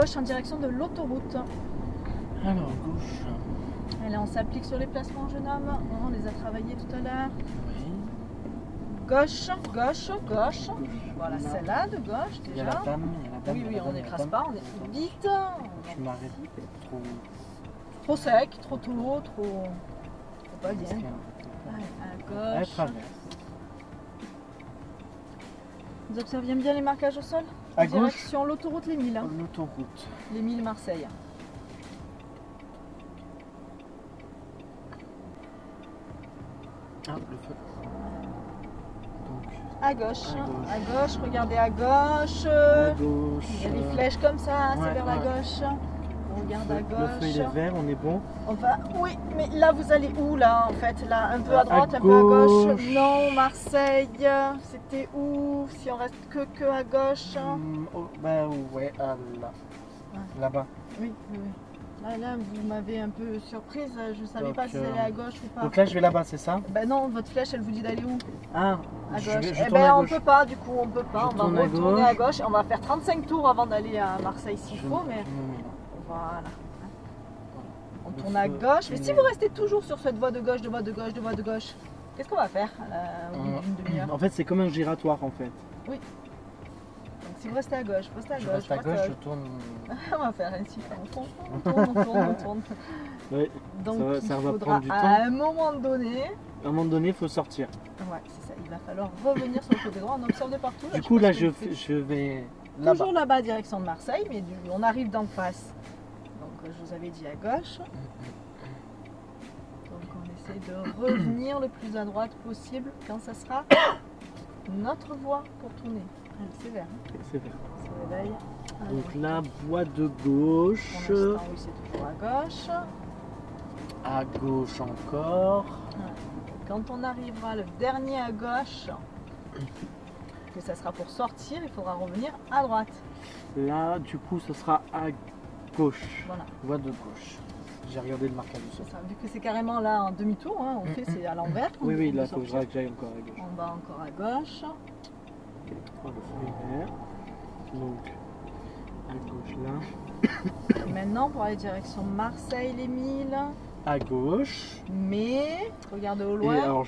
gauche en direction de l'autoroute. Alors, gauche. Allez, on s'applique sur les placements, jeune homme. On les a travaillés tout à l'heure. Oui. Gauche, gauche, gauche. Voilà, Là. celle-là de gauche Il y a déjà. la dame, il y a la dame. Oui, il y a oui, la on dame, il y a la n'écrase dame. pas, on est vite. Je m'arrête trop. Trop sec, trop tôt, trop pas bien. Parce qu'il y a- Ouais, à Elle gauche. traverse. Vous observez bien les marquages au sol? À gauche. Direction l'autoroute Les Milles. Hein. L'autoroute. Les Milles Marseille. Ah, le feu. Donc, À gauche. À gauche. À gauche, regardez à gauche. à gauche. Il y a des flèches comme ça, c'est ouais, vers la ouais. gauche. On regarde à Le feu il est gauche. vert, on est bon. On va. Oui, mais là vous allez où là en fait? Là, un peu à À droite, un peu à gauche. gauche. Non, Marseille. C'était où? Si on reste que à gauche. Oh, bah ouais, ah, là. Ouais. Là-bas. Oui, oui, oui. Là, vous m'avez un peu surprise. Je ne savais Donc, pas si j'allais à gauche ou pas. Donc là, je vais là-bas, c'est ça? Ben non, votre flèche, elle vous dit d'aller où? Ah, À je gauche. vais- je Eh tourne ben à on gauche. peut pas, du coup, on peut pas. Je On tourne va à retourner gauche. à gauche. On va faire 35 tours avant d'aller à Marseille s'il faut, mais Je me mets là. voilà. On Le tourne à feu, gauche. Mais il si est- vous restez toujours sur cette voie de gauche, de voie de gauche, de voie de gauche, qu'est-ce qu'on va faire au bout d'une demi-heure? En fait, c'est comme un giratoire en fait. Donc si vous restez à gauche, restez à Je gauche. reste à gauche, je tourne. On va faire ainsi. On tourne. Ouais. Donc va- il ça va faudra prendre du à temps. un moment donné. À un moment donné, il faut sortir. Ouais, c'est ça. Il va falloir revenir sur le côté droit. On observe de partout. Du coup, là, pense que je vais là-bas. toujours là-bas, direction de Marseille, mais on arrive d'en face. Donc, je vous avais dit à gauche. Donc, on essaie de revenir le plus à droite possible quand ça sera notre voie pour tourner. Allez, c'est vert. Hein. C'est vert. On se réveille. Donc Allez. là, voie de Pour gauche. l'instant, oui, c'est toujours à gauche. À gauche encore. Quand on arrivera le dernier à gauche, que ça sera pour sortir, il faudra revenir à droite. Là, du coup, ce sera à gauche. Voilà. Voie de gauche. J'ai regardé le marquage du sol. C'est ça. Vu que c'est carrément là en demi-tour, hein, on fait c'est à l'envers. Oui, qu'on oui, peut là, il sortir. faudra que j'aille encore à gauche. On va encore à gauche. Oh, le feu est vert. Donc, à gauche là. Et maintenant, pour aller direction Marseille, les Milles. À gauche. Mais, regardez au Et loin, alors,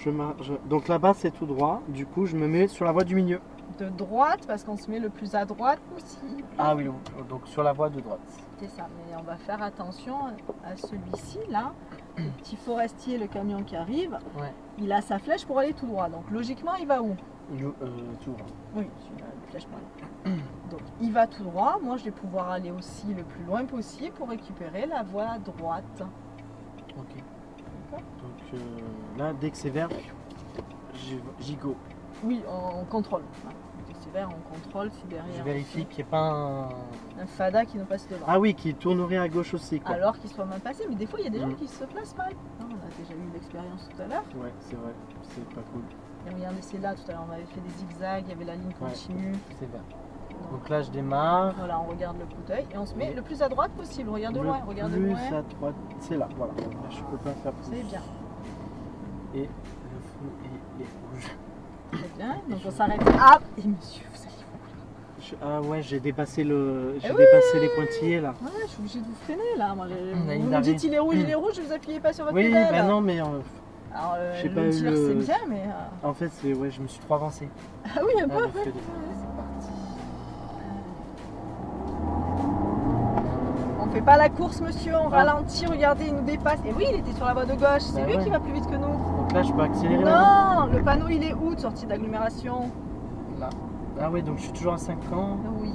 donc là-bas, c'est tout droit. Du coup, je me mets sur la voie du milieu. de droite, parce qu'on se met le plus à droite possible. Ah oui, donc sur la voie de droite. C'est ça, mais on va faire attention à celui-ci, là. Le petit forestier, le camion qui arrive, Ouais. il a sa flèche pour aller tout droit. Donc, logiquement, il va où? Tout droit. Oui, c'est une flèche pour aller. Donc, il va tout droit. Moi, je vais pouvoir aller aussi le plus loin possible pour récupérer la voie à droite. Ok. D'accord. Donc là, dès que c'est vert, j'y go. Oui, on contrôle. Voilà. Dès que c'est vert, on contrôle si derrière. Je vérifie qu'il n'y ait pas un fada qui nous passe devant. Ah oui, qui tournerait à gauche aussi, quoi. Alors qu'il soit mal passé, mais des fois il y a des gens Mm. qui se placent mal. Hein, on a déjà eu l'expérience tout à l'heure. Ouais, c'est vrai, c'est pas cool. Et regardez, c'est là tout à l'heure, on avait fait des zigzags, il y avait la ligne continue. C'est vert. Donc là, je démarre. Voilà, on regarde le fauteuil et on se met le plus à droite possible. Regarde de loin, regarde de plus loin. à droite, c'est là, voilà. Là, je peux pas faire plus. C'est bien. Et le feu est rouge. Très bien. Donc on s'arrête. Ah, et monsieur, vous allez où? Ah ouais, j'ai dépassé le, Eh j'ai oui. dépassé les pointillés là. Ouais, je suis obligée de vous freiner là. Moi, Il vous me arrive. dites il est rouge, vous appuyez pas sur votre Oui, pédale. bah non, mais Alors j'ai pas le eu tir le- c'est bien, mais. en fait, c'est ouais, je me suis trop avancé. Ah oui, un Ah, peu. le feu, ouais. il est- c'est parti. On fait pas la course, monsieur, on Ah. ralentit, regardez, il nous dépasse. Et oui, il était sur la voie de gauche, c'est Bah lui ouais. qui va plus vite que nous. Donc là, je peux accélérer là. Non, le panneau il est où de sortie d'agglomération? Là. Ah ouais, donc je suis toujours à 50. Oui.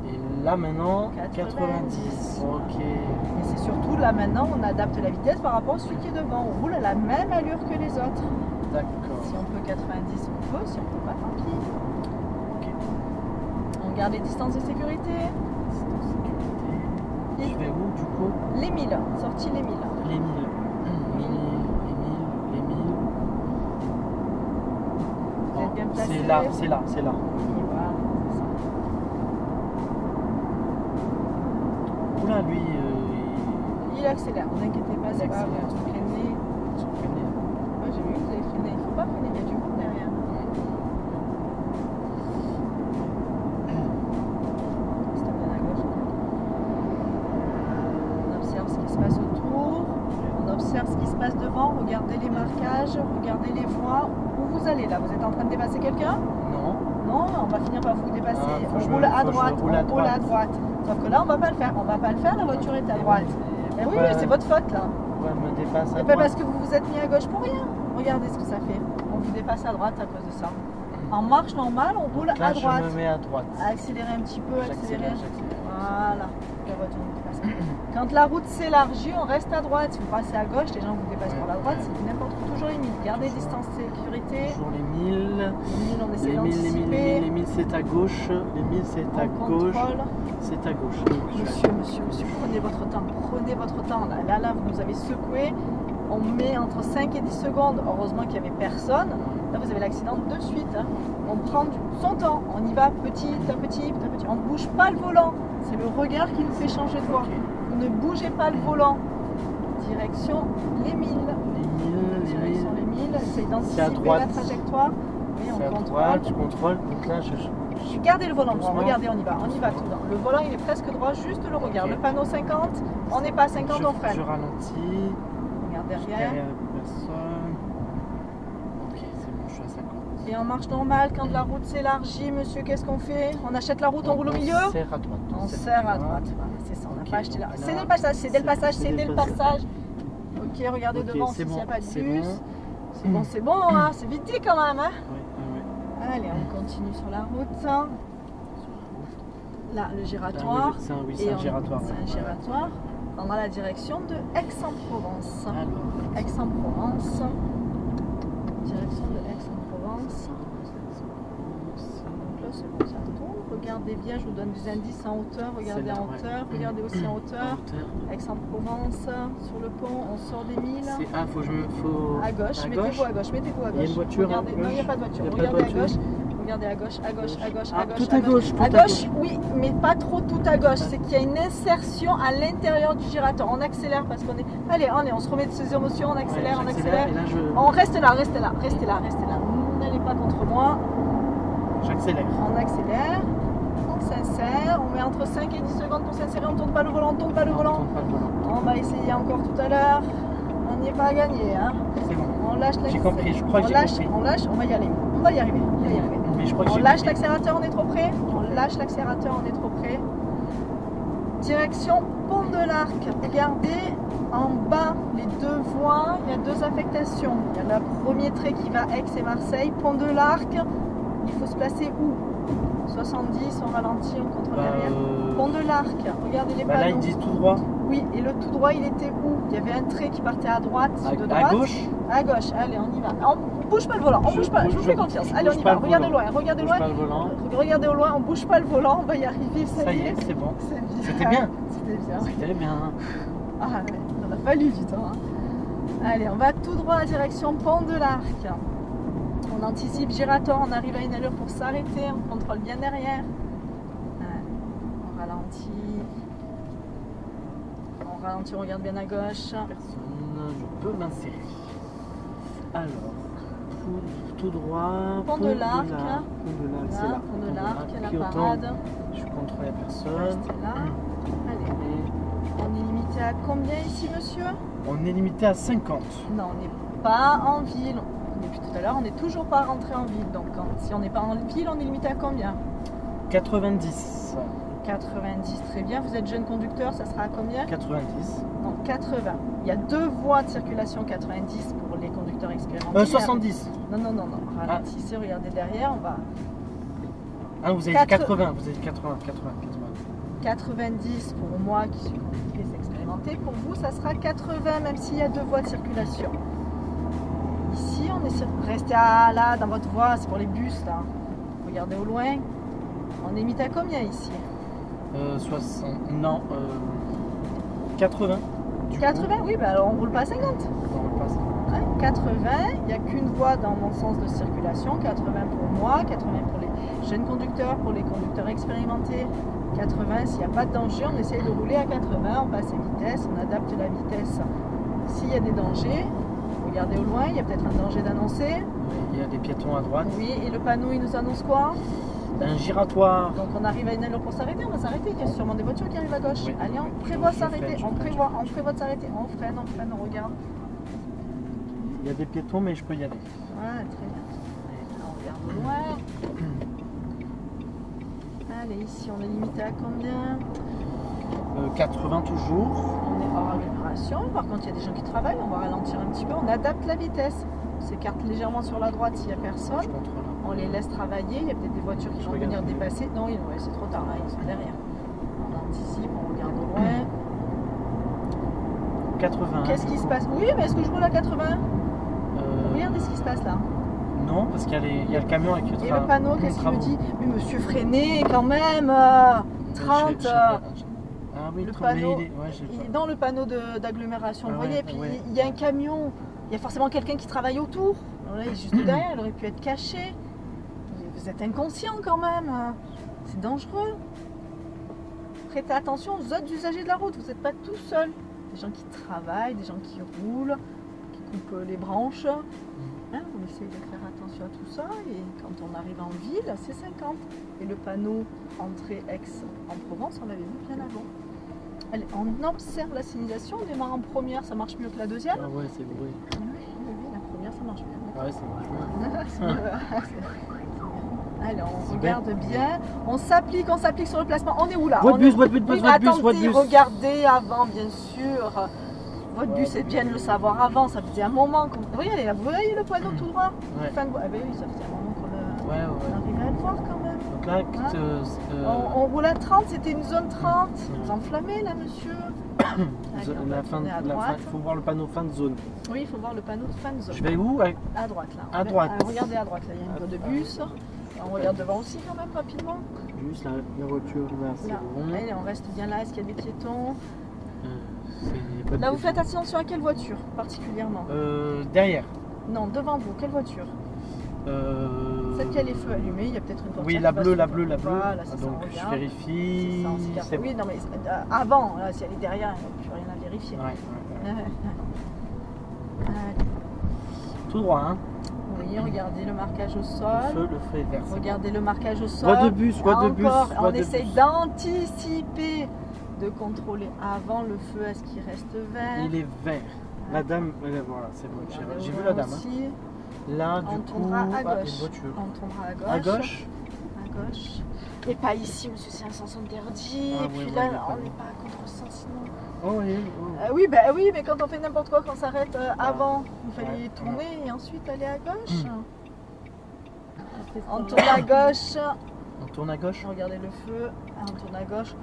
Et là maintenant, 90. 90. Ok. Et c'est surtout là maintenant, on adapte la vitesse par rapport à celui qui est devant. On roule à la même allure que les autres. D'accord. Si on peut 90, on peut, si on peut pas, tant pis. Ok. On garde les distances de sécurité. C'est en sécurité. Et Je vais où du coup? les 1000, sortie les 1000. Les 1000. Les 1000. Les 1000. Vous êtes bien placé. C'est là, c'est là, c'est là. Et voilà, c'est ça. Oula, lui, Il accélère, ne vous inquiétez pas, c'est pas grave, accélère. vous freinez. je connais. Moi j'ai vu que vous avez freiné, il faut pas freiner, il y a du monde derrière. C'est bien à gauche. regarde ce qui se passe devant, regardez les marquages, regardez les voies. Où vous allez là? Vous êtes en train de dépasser quelqu'un? Non. Non, on va finir par vous dépasser. Ah, On roule à droite, on roule à droite. Sauf que là, on va pas le faire. On va pas le faire, la voiture est à droite. Mais oui, c'est votre faute là. Pourquoi elle me dépasse à Et droite? parce que vous vous êtes mis à gauche pour rien. Regardez ce que ça fait. On vous dépasse à droite à cause de ça. En marche normale, on roule Donc là, à droite. je me mets à droite. Accélérer un petit peu, accélérer. J'accélère. Voilà. La voiture nous dépasse. Quand la route s'élargit, on reste à droite. Si vous passez à gauche, les gens vous dépassent par la droite, c'est n'importe où. Toujours les 1000. Gardez distance sécurité. Toujours les 1000. Les 1000, on essaie Les 1000, d'anticiper. les 1000 c'est à gauche. Les 1000 c'est à On gauche. contrôle. C'est à gauche. Donc, Monsieur, prenez votre temps. Prenez votre temps. Là, vous nous avez secoué. On met entre 5 et 10 secondes. Heureusement qu'il n'y avait personne. Là, vous avez l'accident de suite. Hein. On prend son temps. On y va petit à petit, petit à petit. On ne bouge pas le volant. C'est le regard qui nous fait changer de voie. Vous ne bougez pas le volant. Direction les 1000. Direction les 1000. Essayez d'anticiper la trajectoire. Et c'est à on droite, contrôle. je contrôle. Donc là, Gardez le volant droit, Doucement. regardez, on y va tout droit. Le volant il est presque droit, juste le regard. Ok. Le panneau 50, on n'est pas à 50, on freine. je ralentis. Regarde derrière. Derrière personne. Ok, c'est bon, je suis à 50. Et en marche normale, quand la route s'élargit, monsieur, qu'est-ce qu'on fait? On achète la route, on roule au milieu? On serre à droite. On serre à droite. Voilà, c'est ça, on n'a Ok, pas acheté là. donc C'est là, le passage, c'est dès le passage, c'est dès le passage. Ok, regardez Ok, devant c'est s'il n'y a bon, pas de c'est bus. bon. C'est bon, hein, c'est vite dit quand même. Hein. Oui. Allez, on continue sur la route. Là, le giratoire. C'est un Et on- giratoire. C'est un giratoire. On a la direction de Aix-en-Provence. Alors, Aix-en-Provence. Direction de Aix-en-Provence. Donc là, c'est bon, ça tourne. Regardez bien, je vous donne des indices en hauteur. Regardez là, en ouais. hauteur. Regardez aussi en hauteur. hauteur. Aix-en-Provence, sur le pont, on sort des 1000. Faut que je me. Faut... À gauche, mettez-vous à gauche, mettez-vous à gauche. Il y a une voiture à Regardez, non, il n'y a gauche. pas de voiture. Il y a pas de Regardez à voiture. gauche. Regardez à gauche, à gauche, à gauche, Ah, à gauche. tout à gauche, tout À à gauche, gauche. oui, mais pas trop tout à gauche. C'est qu'il y a une insertion à l'intérieur du giratoire. On accélère parce qu'on est. Allez, on se remet de ses émotions, on accélère, Ouais, on j'accélère, accélère. et là, je... On reste là, restez là, restez là, restez là. N'allez pas contre moi. J'accélère. On accélère, on s'insère, on met entre 5 et 10 secondes pour s'insérer. On ne tourne pas le volant, on ne tourne pas le volant. On tourne pas le volant. On va essayer encore tout à l'heure. On n'y est pas à gagner, hein. C'est bon. On lâche l'accélérateur. J'ai compris, je crois que j'ai compris. On lâche, on va y aller. On va y arriver. On va y arriver. Mais je crois que On j'ai lâche compris. l'accélérateur, on est trop près. On lâche l'accélérateur, on est trop près. Direction Pont de l'Arc. Regardez en bas les deux voies, il y a deux affectations. Il y a le premier trait qui va Aix et Marseille. Pont de l'Arc, il faut se placer où? 70, on ralentit, on contrôle derrière. Pont de l'Arc, regardez les Bah là, panneaux. ils disent tout droit. Oui, et le tout droit, il était où? Il y avait un trait qui partait à droite, de droite. À gauche. À gauche, allez, on y va. On bouge pas le volant, on bouge pas, je vous fais confiance. Allez, on y bouge va. pas le Regardez volant. loin, regardez Je loin. bouge pas le volant. Regardez au loin, on bouge pas le volant, on va y arriver, ça y est. C'est bon. C'est bien. C'était bien. C'était bien. C'était bien. Ah ouais, il en a fallu du temps. Hein. Allez, on va tout droit à direction Pont de l'Arc. On anticipe giratoire, on arrive à une allure pour s'arrêter, on contrôle bien derrière. On ralentit. On ralentit, on regarde bien à gauche. Personne, je peux m'insérer. Alors, tout droit. Pont de l'Arc. Pont de l'Arc, c'est Là, là. Pont de l'Arc, il y a la Puis autant, parade. je contrôle la personne. Restez là. Allez. On est limité à combien ici, monsieur? On est limité à 50. Non, on n'est pas en ville. Depuis tout à l'heure, on n'est toujours pas rentré en ville. Donc, si on n'est pas en ville, on est limité à combien? 90. 90, très bien. Vous êtes jeune conducteur, ça sera à combien? 90. Non, 80. Il y a deux voies de circulation 90 pour les conducteurs expérimentés. 70. Non. Ralentissez, regardez derrière, on va. Ah, vous avez dit 80. Vous avez dit 80. 90 pour moi qui suis conductrice expérimentée. Pour vous, ça sera 80, même s'il y a deux voies de circulation. Ici, on est restez là dans votre voie, c'est pour les bus là. Regardez au loin. On est limité à combien ici? 60. Non. 80. Du 80, oui, bah alors on roule pas à 50. coup, on passe. Ouais, 80, il n'y a qu'une voie dans mon sens de circulation. 80 pour moi, 80 pour les jeunes conducteurs, pour les conducteurs expérimentés. 80, s'il n'y a pas de danger, on essaye de rouler à 80, on passe les vitesses, on adapte la vitesse s'il y a des dangers. Regardez au loin, il y a peut-être un danger d'annoncer. Il y a des piétons à droite. Oui, et le panneau, il nous annonce quoi? Un giratoire. Donc on arrive à une allure pour s'arrêter, on va s'arrêter, il y a sûrement des voitures qui arrivent à gauche. Oui. Allez, on prévoit Je s'arrêter, freine, on prévoit de s'arrêter, on freine, on regarde. Il y a des piétons, mais je peux y aller. Ouais, très bien. Allez, là, on regarde loin. Allez, ici, on est limité à combien? 80 toujours. On est hors agglomération. Par contre, il y a des gens qui travaillent. On va ralentir un petit peu. On adapte la vitesse. On s'écarte légèrement sur la droite s'il n'y a personne. Je contrôle. On les laisse travailler. Il y a peut-être des voitures qui Je vont regarde. venir dépasser. Non, ouais, c'est trop tard, là, ils sont derrière. On anticipe, on regarde au loin. 80. Qu'est-ce qui se passe? Oui, mais est-ce que je roule à 80? Regardez ce qui se passe là. Non, parce qu'il y a le camion avec le Et le panneau, qu'est-ce qu'il me dit? Mais monsieur, freinez quand même 30 Ah oui, le 30, mais panneau, il est dans le panneau d'agglomération, vous Ah ouais, voyez, puis ouais. il y a un camion, il y a forcément quelqu'un qui travaille autour. Alors là, il est juste derrière, il aurait pu être caché. Vous êtes inconscient quand même, c'est dangereux. Prêtez attention aux autres usagers de la route, vous n'êtes pas tout seul. Des gens qui travaillent, des gens qui roulent, qui coupent les branches. Hein, on essaye de faire attention à tout ça et quand on arrive en ville, c'est 50. Et le panneau entrée Aix-en-Provence, on l'avait vu bien avant. Allez, on observe la signalisation, on démarre en première, ça marche mieux que la deuxième. Ah ouais, c'est vrai. Oui, la première, ça marche bien. Ouais, c'est vrai. Allez, on C'est regarde bien. On s'applique sur le placement. On est où là? Voie de On bus, est- voie de bus, Oui, voie de mais bus, voie de attendez, bus. regardez avant, bien sûr. Votre bus, c'est bien de le savoir avant. Ça faisait un moment qu'on. Regardez là, vous voyez le panneau tout droit? Ouais. Fin de voie. Ah ben oui, ça faisait un moment qu'on Ouais. arrivait à le voir quand même. Donc là, On roule à 30, c'était une zone 30. Vous enflammez là, monsieur? Allez, on va la fin, tourner à il droite. faut voir le panneau fin de zone. Oui, il faut voir le panneau de fin de zone. Je vais où? À droite là. À droite. Regardez à droite là, il y a une voie de bus. On regarde devant aussi quand même rapidement. Juste la voiture là, c'est Là. bon. Allez, on reste bien là. Est-ce qu'il y a des piétons? C'est pas de Là, vous question. faites attention à quelle voiture particulièrement? Derrière. Non, devant vous, quelle voiture? Celle qui a les feux allumés, il y a peut-être une voiture. Oui, qui la va bleue, se- la bleue, la bleue. Voilà, c'est ça, Donc on je regarde. vérifie. C'est ça, on s'écarte. C'est bon. Oui, non, mais avant, là, si elle est derrière, il n'y a plus rien à vérifier. Ouais. Allez. Tout droit, hein. Oui, regardez le marquage au Le sol. feu est vert. c'est Regardez le marquage au sol. Voie de bus, voie de bus, Encore, voie on de essaye bus. d'anticiper, de contrôler avant le feu. Est-ce qu'il reste bon. vert? Il est vert. La dame, voilà, c'est bon. Regardez J'ai au vu loin la dame. Hein. aussi. Là, On du coup, tournera à une gauche. voiture. On tournera à gauche. À gauche. À gauche. Et pas ici, monsieur, c'est un sens interdit. Ah et puis ouais, là, ouais, il y a on pas n'est de- pas à contre-sens sinon. Oh oui, Oui, mais quand on fait n'importe quoi, quand on s'arrête avant, il fallait Ouais. tourner et ensuite aller à gauche. On tourne à gauche. On tourne à gauche. Regardez le feu. On tourne à gauche.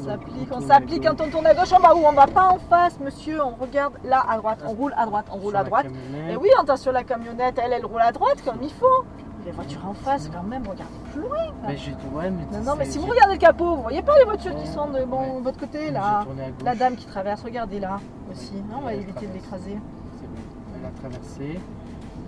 On Donc, s'applique, on on tourne s'applique. à Quand on tourne à gauche, on va où? On va pas en face, monsieur. On regarde là à droite. On roule à droite. On roule Sur à la droite. camionnette. Et oui, attention, la camionnette, elle roule à droite comme il faut. Les voitures en face, quand même, regardez plus loin. Mais j'ai ouais, mais Non, mais c'est- si vous j'ai- regardez le capot, vous voyez pas les voitures qui Ouais, sont de ouais. votre côté j'ai là. tourné à gauche. La dame qui traverse, regardez là aussi. Non, on va Elle éviter de traverse. l'écraser. C'est bon. Elle a traversé.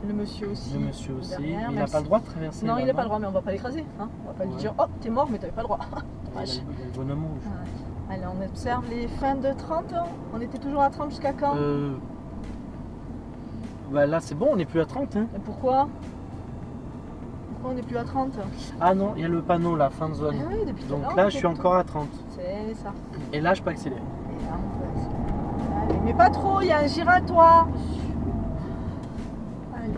Le monsieur aussi. Le monsieur aussi. derrière, Mais il même n'a pas si- le droit de traverser. Non, là, il n'a pas le droit, mais on va pas l'écraser. Hein. On va pas lui Ouais. dire, oh, t'es mort, mais t'avais pas le droit. Il a Dommage. le bonhomme rouge. Ouais. Allez, on observe les fins de 30. On était toujours à 30 jusqu'à quand? Bah là c'est bon, on n'est plus à 30. Hein. Et pourquoi? Pourquoi on n'est plus à 30? Ah non, il y a le panneau là, fin de zone. Ah oui, depuis tout à Donc l'heure, là on je suis fait encore à 30. C'est ça. Et là je peux accélérer. Et là, on peut accélérer. Allez, mais pas trop, il y a un giratoire. Allez,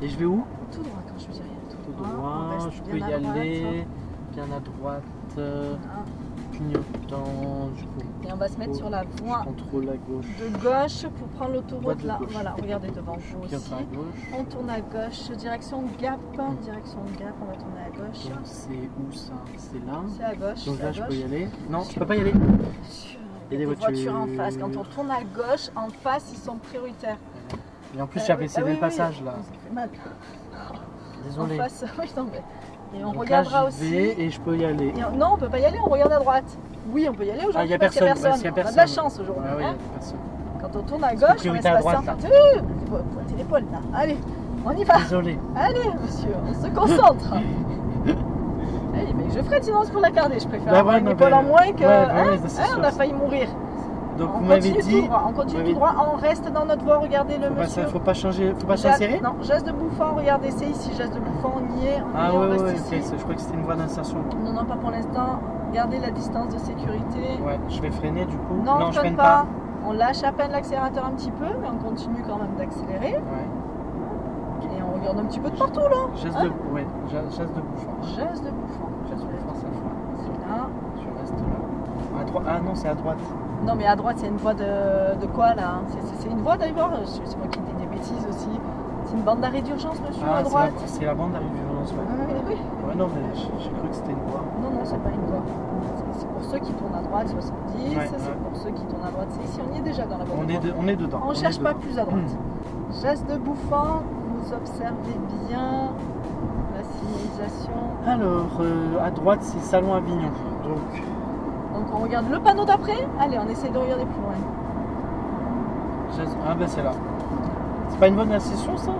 Et je vais où? tout droit quand je vous dis rien. Tout Tout droit. on droit, reste je bien peux y à droite. aller. Bien à droite. Ah. Clignotant, du coup. Et on va se mettre sur la Je voie contrôle à gauche. de gauche pour prendre Voie l'autoroute de là. gauche. Voilà, regardez devant vous aussi. Clignotant à gauche. On tourne à gauche, direction Gap. Direction Gap, on va tourner à gauche. Donc c'est où ça? C'est là. C'est à gauche. Donc c'est là à je peux gauche. y aller. Non, je peux pas y aller. Il y a des voitures en face. Quand on tourne à gauche, en face, ils sont prioritaires. Et en plus j'avais cédé oui, le passage là. Ça fait mal. Désolé. En face, oui, non, mais. Et on Donc regardera là, j'y aussi. vais et je peux y aller. Non, on peut pas y aller, on regarde à droite. Oui, on peut y aller aujourd'hui. Ah, il y a parce qu'il y a personne. personne. Parce qu'il y a On a de la personne. chance aujourd'hui. Ah oui, il y hein. a personne. Quand on tourne à Parce que gauche, on laisse priorité à passer droite, en là. fait. Pointez l'épaule là. Allez, on y va. Désolé. Allez, monsieur, on se concentre. Allez, mais je ferai sinon c'est pour la garder. Je préfère Bah avoir ouais, une non, épaule mais- en moins que. ouais, bah hein, ouais, ça, c'est hein, sûr. on a failli mourir. Donc On vous m'avez continue dit. tout droit, on continue vous tout m'avez droit, on reste dans notre voie. Regardez le monsieur. Faut pas changer, faut pas Geste- s'insérer. Non, geste de bouffant, regardez, c'est ici, geste de bouffant, on y est, Ah on ouais, reste ouais, ici. ok, je crois que c'était une voie d'insertion. Non, non, pas pour l'instant. Gardez la distance de sécurité. Ouais, je vais freiner du coup. Non, on je freine freine pas. On lâche à peine l'accélérateur un petit peu, mais on continue quand même d'accélérer. Ouais. Et on regarde un petit peu de partout là. Geste Hein? geste de bouffon. Geste de bouffon. Geste de bouffon, cette fois. C'est là. Je reste là. À droite. Ah non, c'est à droite. Non mais à droite c'est une voie de quoi là? C'est une voie d'ailleurs, c'est moi qui dis des bêtises aussi. C'est une bande d'arrêt d'urgence monsieur à droite. C'est la bande d'arrêt d'urgence, ouais. Oui. Ouais, non, mais j'ai cru que c'était une voie. Non, c'est pas une voie. C'est pour ceux qui tournent à droite 70, Ouais, c'est pour ceux qui tournent à droite c'est ici, on y est déjà dans la bonne voie. On est dedans. On cherche pas dedans. plus à droite. Geste de bouffant, vous observez bien la signalisation. Alors, à droite, c'est Salon Avignon. Donc on regarde le panneau d'après. Allez, on essaie de regarder plus loin. Ah ben c'est là. C'est pas une bonne accession ça?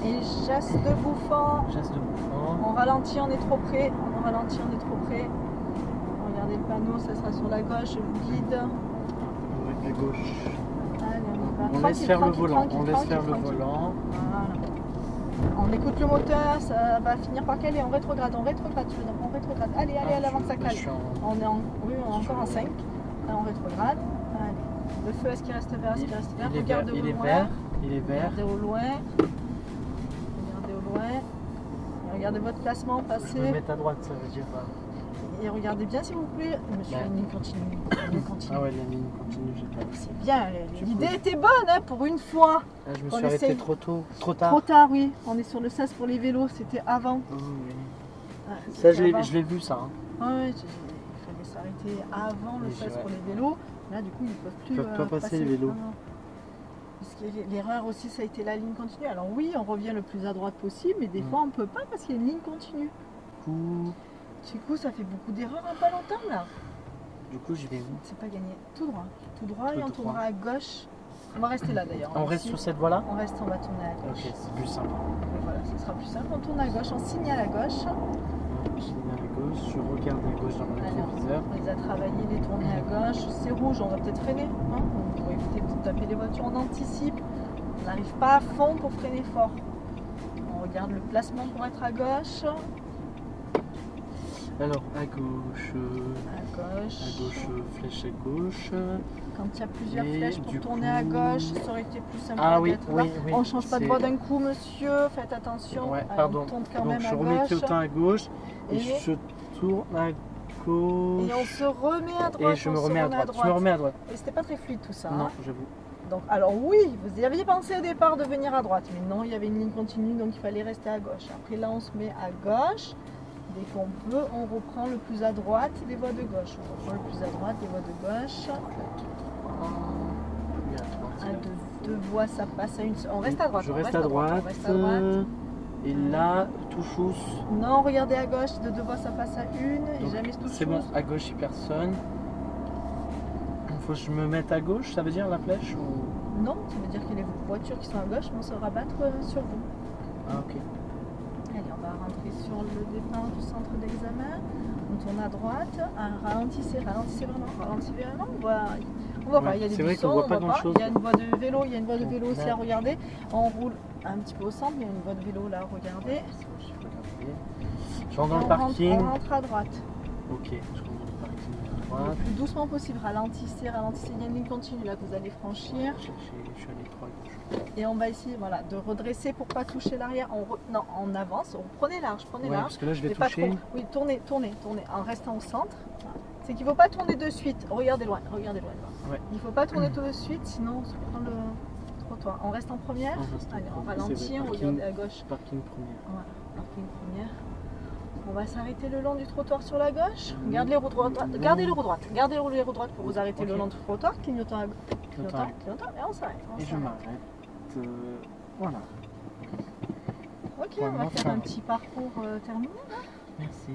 Et geste de bouffant. Geste de bouffon. On ralentit, on est trop près. On ralentit, on est trop près. Regardez le panneau, ça sera sur la gauche, je vous guide. Ouais, à gauche. Allez, on y va. On laisse faire le volant. Tranquille, On laisse faire le tranquille. volant. Voilà. On écoute le moteur, ça va finir par caler. On rétrograde, on rétrograde. Allez, avant que ça cale. On est encore en 5. Là, on rétrograde. Allez. Le feu, est-ce qu'il reste vert? Regardez au loin. Il est vert. Regardez au loin. Et regardez votre placement Je passer. vais me mettre à droite, ça veut dire. Et regardez bien s'il vous plaît. Monsieur, une ligne continue. Ah ouais, la ligne continue, j'ai pas vu. C'est bien. L'idée était bonne hein, pour une fois. Ah, je me On suis arrêté essaye. trop tôt. Trop tard. Trop tard, oui. On est sur le sas pour les vélos. C'était avant. Oh, oui. Ah, Ça, c'était avant. je l'ai vu, ça. Hein. Ah ouais, il fallait s'arrêter avant le Oui, sas ouais. pour les vélos. Là, du coup, ils ne peuvent plus Ils peuvent pas passer les vélos. Ah non. Parce que l'erreur aussi, ça a été la ligne continue. Alors oui, on revient le plus à droite possible, mais des fois, on ne peut pas parce qu'il y a une ligne continue. Du coup, ça fait beaucoup d'erreurs en pas longtemps, là. Du coup, j'y vais où? C'est pas gagné. Tout droit. Tout droit Tout et on droit. tournera à gauche. On va rester là, d'ailleurs. On reste sur cette voie-là? On reste, on va tourner à gauche. Ok, c'est plus simple. Et voilà, ce sera plus simple. On tourne à gauche, on signale à gauche. Je signale à gauche, je regarde à gauche dans mon Allez, rétroviseur. on les a travaillés, les tourner à gauche. C'est rouge, on va peut-être freiner. Hein, pour éviter de taper les voitures, on anticipe. On n'arrive pas à fond pour freiner fort. On regarde le placement pour être à gauche. Alors, à gauche, flèche à gauche. Quand il y a plusieurs Et flèches pour du tourner coup- à gauche, ça aurait été plus simple Ah oui, d'être là. oui. On ne change pas de c'est- voie d'un coup, monsieur. Faites attention. Ouais, Allez, pardon. on tourne quand Donc, même je à remets gauche. clignotant à gauche et Et- je tourne à gauche. Et on se remet à droite. Et je me remets à droite. Je me remets à droite. Et c'était pas très fluide tout ça. Non, hein. j'avoue. Donc, alors oui, vous y aviez pensé au départ de venir à droite, mais non, il y avait une ligne continue, donc il fallait rester à gauche. Après là, on se met à gauche. Dès qu'on peut, on reprend le plus à droite les voies de gauche. On reprend le plus à droite les voies de gauche. À deux voies, ça passe à une seule. On reste à droite. Je on reste à droite. on reste à droite. Et là, touchous. Non, regardez à gauche, de deux voies, ça passe à une. Et Donc, jamais touche. c'est bon, à gauche, il n'y a personne. Faut que je me mette à gauche, ça veut dire la flèche ou... Non, ça veut dire que les voitures qui sont à gauche vont se rabattre sur vous. Ah, ok. Allez, on va rentrer sur le départ du centre d'examen. On tourne à droite. Ralentissez vraiment. On voit pas, il y a des c'est vrai buissons, qu'on voit pas grand-chose. Il y a une voie de vélo, aussi à regarder. On roule un petit peu au centre, il y a une voie de vélo là à regarder. Je rentre dans le On parking. rentre à droite. Ok, je rentre dans le parking à Le droite. plus doucement possible, ralentissez. Il y a une ligne continue là que vous allez franchir. Je suis à l'étroit à gauche. Et on va essayer de redresser pour pas toucher l'arrière. Non, on avance, prenez large. Ouais, parce que là, je vais Mais pas toucher. trop. Oui, tournez en restant au centre. C'est qu'il ne faut pas tourner de suite. Regardez loin. Là. Ouais. Il ne faut pas tourner tout de suite, sinon on se prend le trottoir. On reste en première. Allez, on ralentit, on regarde à gauche. Parking première. Voilà, parking première. On va s'arrêter le long du trottoir sur la gauche. Gardez les roues droites. Gardez les roues droites pour vous arrêter le long du trottoir. Clignotant à gauche. Clignotant, et on s'arrête. Et je m'arrête. Voilà. Ok, on va faire un petit parcours terminé. Merci.